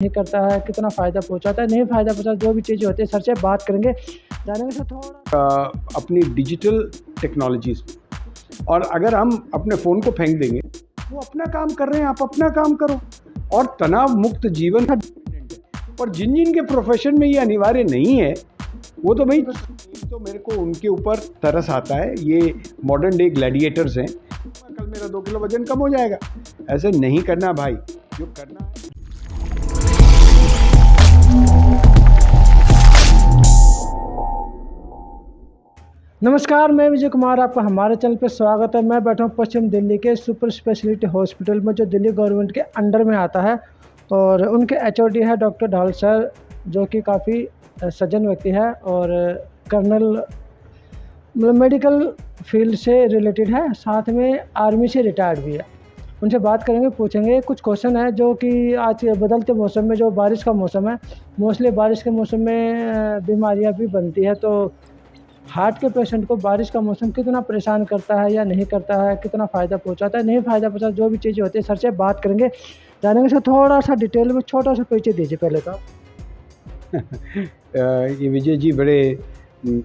नहीं करता है, कितना फ़ायदा पहुँचाता है, नहीं फ़ायदा पहुँचाता, जो भी चीज़ें होती है सर से बात करेंगे, जानेंगे सर थोड़ा। अपनी डिजिटल टेक्नोलॉजीज़ और अगर हम अपने फ़ोन को फेंक देंगे, वो अपना काम कर रहे हैं, आप अपना काम करो और तनाव मुक्त जीवन का और जिन के प्रोफेशन में ये अनिवार्य नहीं है, वो तो भाई तो मेरे को उनके ऊपर तरस आता है। ये मॉडर्न डे ग्लैडिएटर्स हैं, कल मेरा 2 किलो वजन कम हो जाएगा। ऐसे नहीं करना भाई, जो करना है। नमस्कार, मैं विजय कुमार, आपका हमारे चैनल पर स्वागत है। मैं बैठा हूँ पश्चिम दिल्ली के सुपर स्पेशलिटी हॉस्पिटल में, जो दिल्ली गवर्नमेंट के अंडर में आता है, और उनके एचओडी है डॉक्टर ढाल सर, जो कि काफ़ी सज्जन व्यक्ति है और कर्नल मेडिकल फील्ड से रिलेटेड है, साथ में आर्मी से रिटायर्ड भी है। उनसे बात करेंगे, पूछेंगे कुछ क्वेश्चन है जो कि आज बदलते मौसम में, जो बारिश का मौसम है, मोस्टली बारिश के मौसम में बीमारियां भी बनती है। तो हार्ट के पेशेंट को बारिश का मौसम कितना परेशान करता है या नहीं करता है, कितना फ़ायदा पहुंचाता है, नहीं फ़ायदा पहुंचाता, जो भी चीज़ें होती है सर से बात करेंगे, जानेंगे सर थोड़ा सा डिटेल में। छोटा सा परिचय दीजिए पहले तो। ये विजय जी बड़े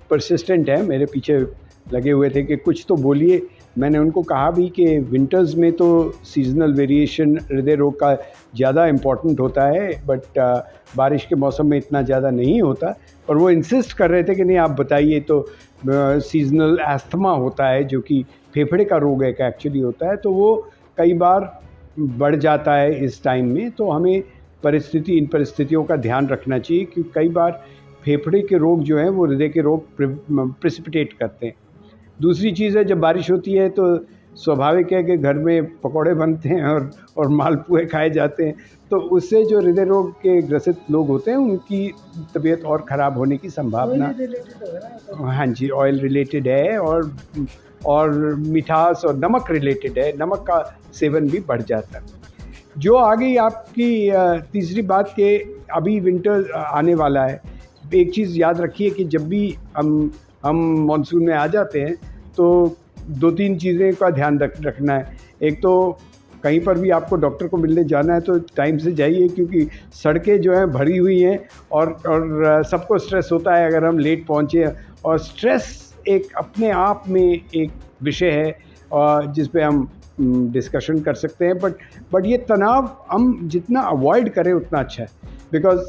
परसिस्टेंट हैं, मेरे पीछे लगे हुए थे कि कुछ तो बोलिए। मैंने उनको कहा भी कि विंटर्स में तो सीजनल वेरिएशन हृदय रोग का ज़्यादा इम्पॉर्टेंट होता है, बट बारिश के मौसम में इतना ज़्यादा नहीं होता। और वो इंसिस्ट कर रहे थे कि नहीं आप बताइए। तो सीजनल एस्थमा होता है, जो कि फेफड़े का रोग एक एक्चुअली होता है, तो वो कई बार बढ़ जाता है इस टाइम में। तो हमें इन परिस्थितियों का ध्यान रखना चाहिए, क्योंकि कई बार फेफड़े के रोग जो हैं वो हृदय के रोग प्रेसिपिटेट करते हैं। दूसरी चीज़ है, जब बारिश होती है तो स्वाभाविक है कि घर में पकौड़े बनते हैं और मालपुए खाए जाते हैं, तो उससे जो हृदय रोग के ग्रसित लोग होते हैं उनकी तबीयत और ख़राब होने की संभावना, हाँ जी, ऑयल रिलेटेड है और मिठास और नमक रिलेटेड है। नमक का सेवन भी बढ़ जाता है। जो आ गई आपकी तीसरी बात कि अभी विंटर आने वाला है। एक चीज़ याद रखिए कि जब भी हम मॉनसून में आ जाते हैं तो 2-3 चीज़ें का ध्यान रखना है। एक तो कहीं पर भी आपको डॉक्टर को मिलने जाना है तो टाइम से जाइए, क्योंकि सड़कें जो हैं भरी हुई हैं और सबको स्ट्रेस होता है अगर हम लेट पहुँचे। और स्ट्रेस एक अपने आप में एक विषय है जिस पे हम डिस्कशन कर सकते हैं, बट ये तनाव हम जितना अवॉइड करें उतना अच्छा है। बिकॉज़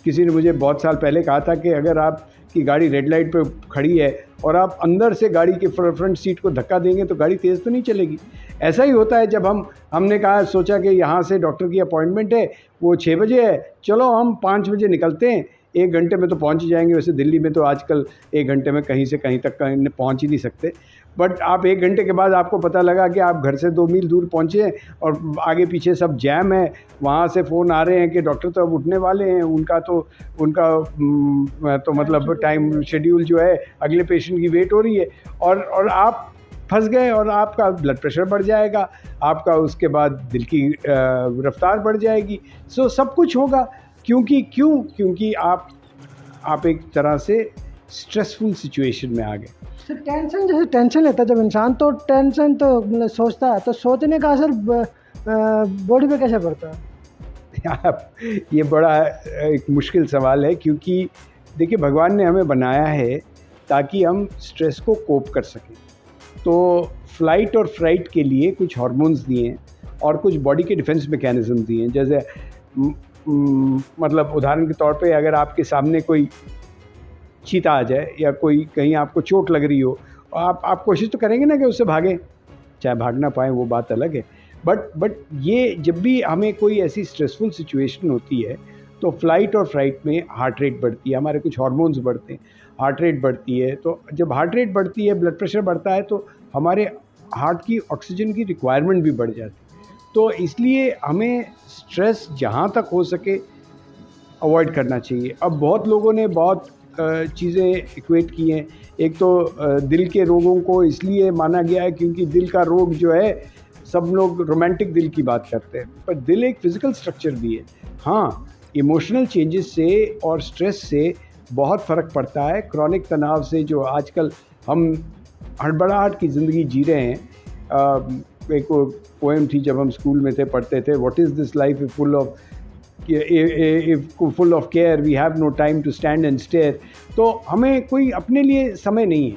किसी ने मुझे बहुत साल पहले कहा था कि अगर आपकी गाड़ी रेड लाइट पे खड़ी है और आप अंदर से गाड़ी के फ्रंट सीट को धक्का देंगे तो गाड़ी तेज़ तो नहीं चलेगी। ऐसा ही होता है जब हमने सोचा कि यहाँ से डॉक्टर की अपॉइंटमेंट है, वो 6 बजे है, चलो हम 5 बजे निकलते हैं, 1 घंटे में तो पहुँच ही जाएंगे। वैसे दिल्ली में तो आजकल 1 घंटे में कहीं से कहीं तक पहुँच ही नहीं सकते, बट आप 1 घंटे के बाद आपको पता लगा कि आप घर से 2 मील दूर पहुँचे हैं और आगे पीछे सब जैम है। वहाँ से फ़ोन आ रहे हैं कि डॉक्टर तो अब उठने वाले हैं, उनका तो मतलब टाइम शेड्यूल जो है, अगले पेशेंट की वेट हो रही है और आप फंस गए और आपका ब्लड प्रेशर बढ़ जाएगा, आपका उसके बाद दिल की रफ्तार बढ़ जाएगी। सो सब कुछ होगा। क्योंकि आप एक तरह से स्ट्रेसफुल सिचुएशन में आ गए। सर टेंशन, जैसे टेंशन लेता है जब इंसान, तो टेंशन तो मतलब सोचता है, तो सोचने का असर बॉडी पे कैसे पड़ता है? ये बड़ा एक मुश्किल सवाल है, क्योंकि देखिए भगवान ने हमें बनाया है ताकि हम स्ट्रेस को कोप कर सकें। तो फ्लाइट और फ्राइट के लिए कुछ हार्मोन्स दिए हैं और कुछ बॉडी के डिफेंस मैकेनिज्म दिए हैं। जैसे मतलब उदाहरण के तौर पे अगर आपके सामने कोई चीता आ जाए या कोई कहीं आपको चोट लग रही हो, आप कोशिश तो करेंगे ना कि उससे भागें, चाहे भाग ना पाएँ वो बात अलग है। बट ये जब भी हमें कोई ऐसी स्ट्रेसफुल सिचुएशन होती है तो फ्लाइट और फ्राइट में हार्ट रेट बढ़ती है, हमारे कुछ हार्मोन्स बढ़ते हैं, हार्ट रेट बढ़ती है। तो जब हार्ट रेट बढ़ती है, ब्लड प्रेशर बढ़ता है, तो हमारे हार्ट की ऑक्सीजन की रिक्वायरमेंट भी बढ़ जाती है। तो इसलिए हमें स्ट्रेस जहाँ तक हो सके अवॉइड करना चाहिए। अब बहुत लोगों ने बहुत चीज़ें इक्वेट की हैं। एक तो दिल के रोगों को इसलिए माना गया है क्योंकि दिल का रोग जो है, सब लोग रोमांटिक दिल की बात करते हैं, पर दिल एक फिज़िकल स्ट्रक्चर भी है। हाँ, इमोशनल चेंजेस से और स्ट्रेस से बहुत फ़र्क पड़ता है। क्रॉनिक तनाव से जो आजकल हम हड़बड़ाहट की ज़िंदगी जी रहे हैं। एक पोएम थी जब हम स्कूल में थे, पढ़ते थे, what is this life full of full of care, we have no time to stand and stare. तो हमें कोई अपने लिए समय नहीं है।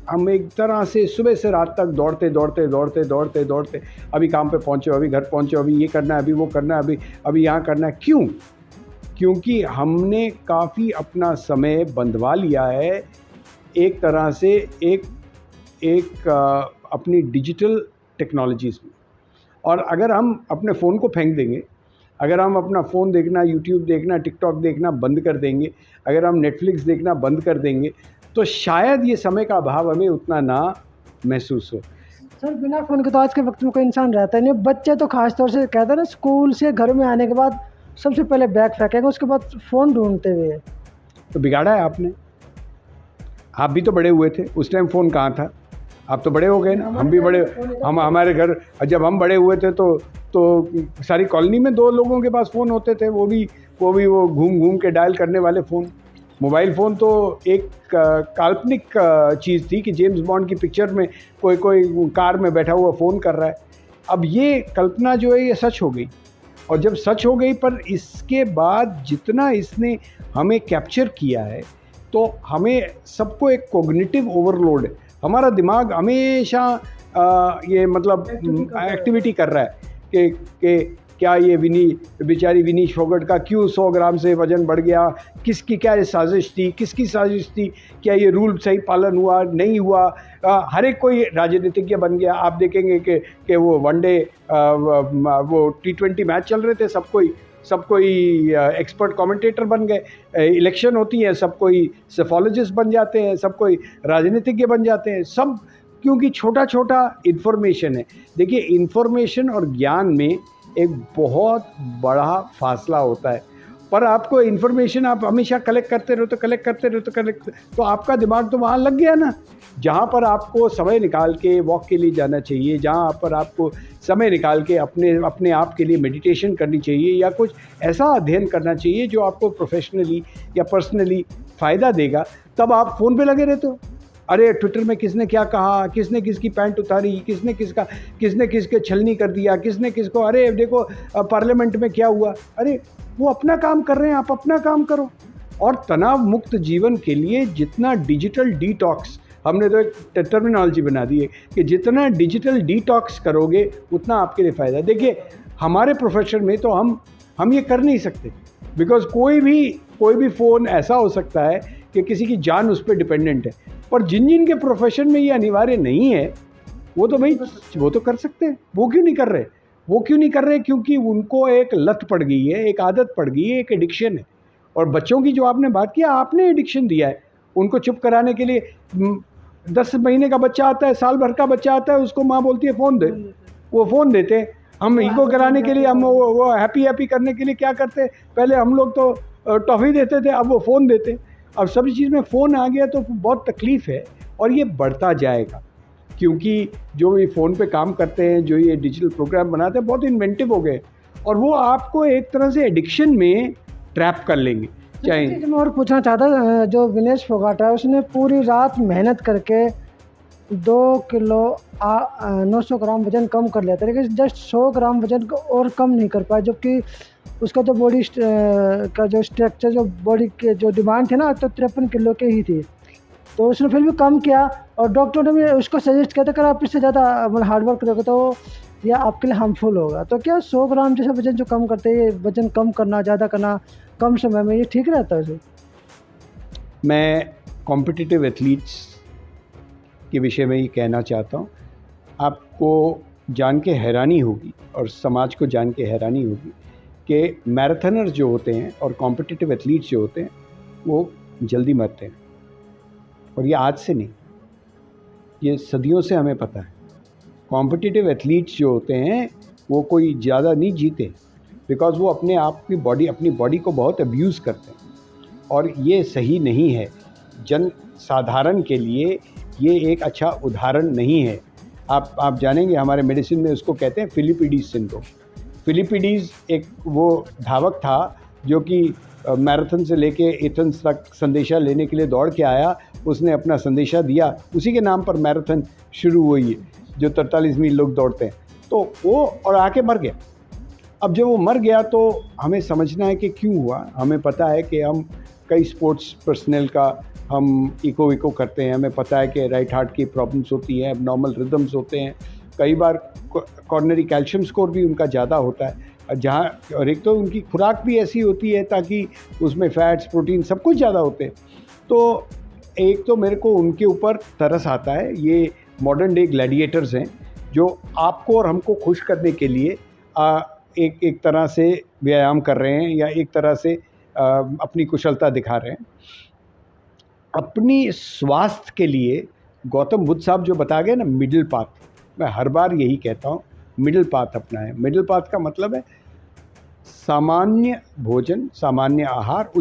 हम एक तरह से सुबह से रात तक दौड़ते, अभी काम पे पहुँचो, अभी घर पहुँचो, अभी ये करना है, अभी वो करना है, अभी यहाँ करना है। क्यों? क्योंकि हमने काफ़ी अपना समय बंधवा लिया है एक तरह से अपनी डिजिटल टेक्नोलॉजीज़ में। और अगर हम अपने फ़ोन को फेंक देंगे, अगर हम अपना फ़ोन देखना, यूट्यूब देखना, टिकटॉक देखना बंद कर देंगे, अगर हम नेटफ्लिक्स देखना बंद कर देंगे, तो शायद ये समय का अभाव हमें उतना ना महसूस हो। सर बिना फ़ोन के तो आज के वक्त में कोई इंसान रहता ही नहीं। बच्चे तो खास तौर से कहते हैं ना, स्कूल से घर में आने के बाद सबसे पहले बैग फेंकेंगे, उसके बाद फ़ोन ढूंढते हुए। तो बिगाड़ा है आपने। आप भी तो बड़े हुए थे, उस टाइम फ़ोन कहाँ था? आप तो बड़े हो गए ना, हम भी बड़े। हमारे घर जब हम बड़े हुए थे तो सारी कॉलोनी में 2 लोगों के पास फ़ोन होते थे, वो भी घूम घूम के डायल करने वाले फ़ोन। मोबाइल फ़ोन तो एक काल्पनिक चीज़ थी कि जेम्स बॉन्ड की पिक्चर में कोई कार में बैठा हुआ फ़ोन कर रहा है। अब ये कल्पना जो है ये सच हो गई, और जब सच हो गई, पर इसके बाद जितना इसने हमें कैप्चर किया है, तो हमें सबको एक कॉग्निटिव ओवरलोड है। हमारा दिमाग हमेशा ये मतलब एक्टिविटी कर रहा है कि क्या ये बेचारी विनी फोगाट का क्यों 100 ग्राम से वज़न बढ़ गया, किसकी क्या ये साजिश थी, किसकी साजिश थी, क्या ये रूल सही पालन हुआ नहीं हुआ। हर एक कोई राजनीतिज्ञ बन गया। आप देखेंगे कि वो वनडे वो T20 मैच चल रहे थे, सब कोई एक्सपर्ट कमेंटेटर बन गए। इलेक्शन होती है, सब कोई सेफोलॉजिस्ट बन जाते हैं, सब कोई राजनीतिज्ञ बन जाते हैं, सब क्योंकि छोटा छोटा इन्फॉर्मेशन है। देखिए, इन्फॉर्मेशन और ज्ञान में एक बहुत बड़ा फासला होता है। पर आपको इन्फॉर्मेशन आप हमेशा कलेक्ट करते रहो तो आपका दिमाग तो वहाँ लग गया ना। जहाँ पर आपको समय निकाल के वॉक के लिए जाना चाहिए, जहाँ पर आपको समय निकाल के अपने आप के लिए मेडिटेशन करनी चाहिए, या कुछ ऐसा अध्ययन करना चाहिए जो आपको प्रोफेशनली या पर्सनली फ़ायदा देगा, तब आप फ़ोन पे लगे रहते हो। अरे ट्विटर में किसने क्या कहा, किसने किसकी पैंट उतारी, किसने किसके छलनी कर दिया, किसने किसको, अरे देखो पार्लियामेंट में क्या हुआ। अरे वो अपना काम कर रहे हैं, आप अपना काम करो। और तनाव मुक्त जीवन के लिए जितना डिजिटल डिटॉक्स, हमने तो एक टर्मिनोलॉजी बना दी है कि जितना डिजिटल डिटॉक्स करोगे उतना आपके लिए फ़ायदा। देखिए, हमारे प्रोफेशन में तो हम ये कर नहीं सकते, बिकॉज कोई भी फ़ोन ऐसा हो सकता है कि किसी की जान उस पर डिपेंडेंट है। पर जिन के प्रोफेशन में ये अनिवार्य नहीं है, वो तो भाई वो तो कर सकते हैं। वो क्यों नहीं कर रहे? क्योंकि उनको एक लत पड़ गई है, एक आदत पड़ गई है, एक एडिक्शन है। और बच्चों की जो आपने बात किया, आपने एडिक्शन दिया है उनको चुप कराने के लिए। 10 महीने का बच्चा आता है, साल भर का बच्चा आता है, उसको माँ बोलती है फ़ोन दे, वो फ़ोन देते हैं। हम इको कराने के लिए, हम वो हैप्पी करने के लिए क्या करते हैं, पहले हम लोग तो टॉफ़ी देते थे, अब वो फ़ोन देते हैं। अब सभी चीज़ में फ़ोन आ गया तो बहुत तकलीफ़ है, और ये बढ़ता जाएगा। क्योंकि जो ये फ़ोन पे काम करते हैं, जो ये डिजिटल प्रोग्राम बनाते हैं, बहुत इन्वेंटिव हो गए, और वो आपको एक तरह से एडिक्शन में ट्रैप कर लेंगे। चाहे मैं और पूछना चाहता, जो विनेश फोगाट है, उसने पूरी रात मेहनत करके 2 किलो 900 ग्राम वज़न कम कर लिया था, लेकिन जस्ट 100 ग्राम वज़न को और कम नहीं कर पाया, जबकि उसका तो बॉडी का जो स्ट्रक्चर, जो बॉडी के जो डिमांड थे ना, तो 53 किलो के ही थी। तो उसने फिर भी कम किया, और डॉक्टर ने भी उसको सजेस्ट किया था कि आप इससे ज़्यादा मतलब हार्ड वर्क करोगे तो यह आपके लिए हार्मफुल होगा। तो क्या 100 ग्राम जैसा वज़न जो कम करते हैं, वज़न कम करना, ज़्यादा करना कम समय में, ये ठीक रहता है सर? मैं कॉम्पिटिटिव एथलीट्स के विषय में ये कहना चाहता हूँ। आपको जान के हैरानी होगी, और समाज को जान के हैरानी होगी, कि मैराथनर जो होते हैं और कॉम्पिटिटिव एथलीट्स जो होते हैं, वो जल्दी मरते हैं। और ये आज से नहीं, ये सदियों से हमें पता है। कॉम्पिटिटिव एथलीट्स जो होते हैं वो कोई ज़्यादा नहीं जीते, बिकॉज़ वो अपनी बॉडी को बहुत अब्यूज़ करते हैं, और ये सही नहीं है। जन साधारण के लिए ये एक अच्छा उदाहरण नहीं है। आप जानेंगे, हमारे मेडिसिन में उसको कहते हैं फिलिपिडीज सिंड्रोम। फिलिपिडीज एक वो धावक था जो कि मैराथन से लेके एथेंस तक संदेशा लेने के लिए दौड़ के आया। उसने अपना संदेशा दिया, उसी के नाम पर मैराथन शुरू हुई है, जो 43 मील लोग दौड़ते हैं। तो वो और आके मर गया। अब जब वो मर गया तो हमें समझना है कि क्यों हुआ। हमें पता है कि हम कई स्पोर्ट्स पर्सनल का हम इको करते हैं, हमें पता है कि राइट हार्ट की प्रॉब्लम्स होती हैं, एबनॉर्मल रिदम्स होते हैं, कई बार कॉर्नरी कैल्शियम स्कोर भी उनका ज़्यादा होता है जहाँ, और एक तो उनकी खुराक भी ऐसी होती है ताकि उसमें फैट्स प्रोटीन सब कुछ ज़्यादा होते हैं। तो एक तो मेरे को उनके ऊपर तरस आता है। ये मॉडर्न डे ग्लैडिएटर्स हैं जो आपको और हमको खुश करने के लिए एक तरह से व्यायाम कर रहे हैं या एक तरह से अपनी कुशलता दिखा रहे हैं। अपनी स्वास्थ्य के लिए गौतम बुद्ध साहब जो बता गए ना, मिडिल पाथ, मैं हर बार यही कहता हूँ, मिडिल पाथ अपनाएं। मिडिल पाथ का मतलब है सामान्य भोजन, सामान्य आहार,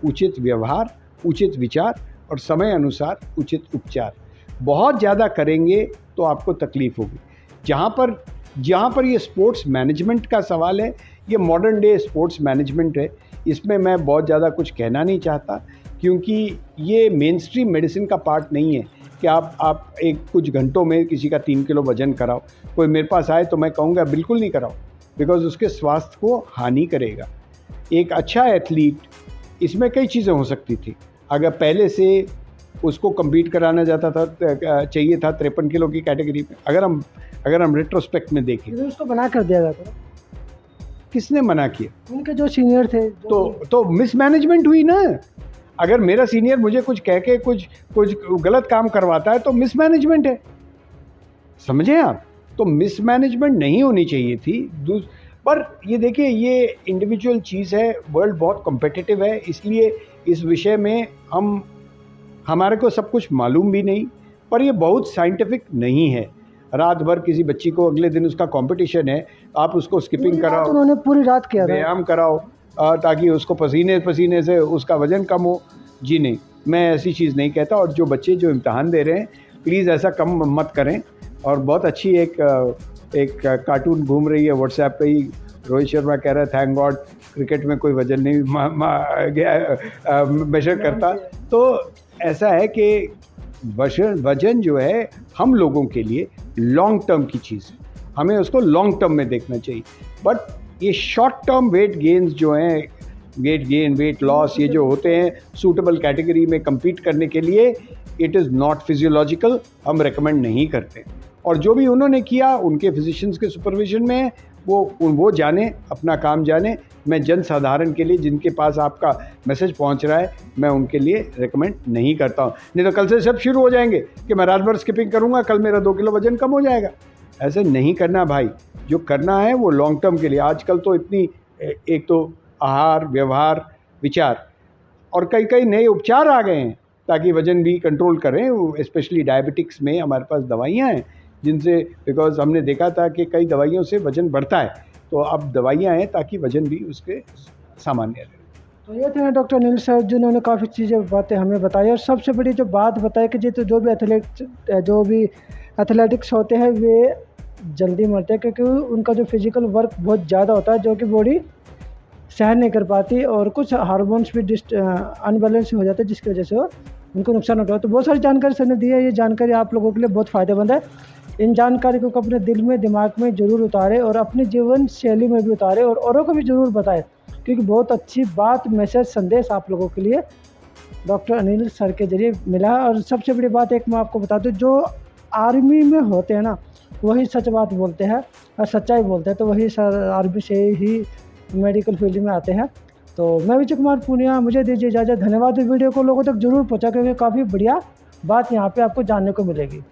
उचित व्यवहार, उचित विचार और समय अनुसार उचित उपचार। बहुत ज़्यादा करेंगे तो आपको तकलीफ़ होगी। जहाँ पर ये स्पोर्ट्स मैनेजमेंट का सवाल है, ये मॉडर्न डे स्पोर्ट्स मैनेजमेंट है, इसमें मैं बहुत ज़्यादा कुछ कहना नहीं चाहता क्योंकि ये मेन स्ट्रीम मेडिसिन का पार्ट नहीं है कि आप एक कुछ घंटों में किसी का 3 किलो वज़न कराओ। कोई मेरे पास आए तो मैं कहूँगा बिल्कुल नहीं कराओ, बिकॉज़ उसके स्वास्थ्य को हानि करेगा। एक अच्छा एथलीट, इसमें कई चीज़ें हो सकती थी। अगर पहले से उसको कम्पीट कराना जाता था, चाहिए था 53 किलो की कैटेगरी में, अगर हम रेट्रोस्पेक्ट में देखें तो उसको बना कर दिया जाता। किसने मना किया? उनके जो सीनियर थे तो मिसमैनेजमेंट हुई ना। अगर मेरा सीनियर मुझे कुछ कह के कुछ गलत काम करवाता है तो मिसमैनेजमेंट है, समझे आप? तो मिसमैनेजमेंट नहीं होनी चाहिए थी। पर ये देखिए, ये इंडिविजुअल चीज़ है, वर्ल्ड बहुत कॉम्पिटिटिव है, इसलिए इस विषय में हमारे को सब कुछ मालूम भी नहीं, पर ये बहुत साइंटिफिक नहीं है। रात भर किसी बच्ची को अगले दिन उसका कंपटीशन है, आप उसको स्किपिंग कराओ, उन्होंने पूरी रात किया, व्यायाम कराओ ताकि उसको पसीने से उसका वज़न कम हो। जी नहीं, मैं ऐसी चीज़ नहीं कहता। और जो बच्चे जो इम्तहान दे रहे हैं, प्लीज़ ऐसा कम मत करें। और बहुत अच्छी एक कार्टून घूम रही है व्हाट्सएप पे ही, रोहित शर्मा कह रहा है थैंक गॉड क्रिकेट में कोई वज़न नहीं मेजर करता। तो ऐसा है कि वज़न जो है हम लोगों के लिए लॉन्ग टर्म की चीज़ है, हमें उसको लॉन्ग टर्म में देखना चाहिए। बट ये शॉर्ट टर्म वेट गेन्स जो हैं, वेट गेन, वेट लॉस, ये जो होते हैं सूटेबल कैटेगरी में compete करने के लिए, इट इज़ नॉट फिजियोलॉजिकल, हम रेकमेंड नहीं करते। और जो भी उन्होंने किया उनके फिजिशियंस के सुपरविजन में है, वो जाने, अपना काम जाने। मैं जन साधारण के लिए, जिनके पास आपका मैसेज पहुंच रहा है, मैं उनके लिए रेकमेंड नहीं करता हूं। नहीं तो कल से सब शुरू हो जाएंगे कि मैं रात भर स्किपिंग करूंगा, कल मेरा 2 किलो वजन कम हो जाएगा। ऐसे नहीं करना भाई, जो करना है वो लॉन्ग टर्म के लिए। आजकल तो इतनी, एक तो आहार, व्यवहार, विचार और कई नए उपचार आ गए हैं ताकि वज़न भी कंट्रोल करें। स्पेशली डायबिटिक्स में हमारे पास दवाइयाँ हैं जिनसे, बिकॉज़ हमने देखा था कि कई दवाइयों से वज़न बढ़ता है, तो अब दवाइयाँ हैं ताकि वज़न भी उसके सामान्य रहे। तो ये थे डॉक्टर अनिल सर, जिन्होंने काफ़ी चीज़ें बातें हमें बताई। और सबसे बड़ी जो बात बताई कि जो भी एथलेटिक्स होते हैं वे जल्दी मरते हैं, क्योंकि उनका जो फिज़िकल वर्क बहुत ज़्यादा होता है, जो कि बॉडी सहन नहीं कर पाती, और कुछ हार्मोन्स भी अनबैलेंस हो जाते हैं, जिसकी वजह से उनको नुकसान होता है। तो बहुत सारी जानकारी सर ने दी है। ये जानकारी आप लोगों के लिए बहुत फ़ायदेमंद है। इन जानकारी को अपने दिल में, दिमाग में ज़रूर उतारें और अपनी जीवन शैली में भी उतारें और औरों को भी ज़रूर बताएं, क्योंकि बहुत अच्छी बात, मैसेज, संदेश आप लोगों के लिए डॉक्टर अनिल सर के ज़रिए मिला। और सबसे बड़ी बात एक मैं आपको बता दूं, जो आर्मी में होते हैं ना, वही सच बात बोलते हैं और सच्चाई बोलते हैं। तो वही सर आर्मी से ही मेडिकल फील्ड में आते हैं। तो मैं विजय कुमार पूनिया, मुझे दीजिए इजाज़त। धन्यवाद। वीडियो को लोगों तक ज़रूर पहुँचा, क्योंकि काफ़ी बढ़िया बात यहाँ पे आपको जानने को मिलेगी।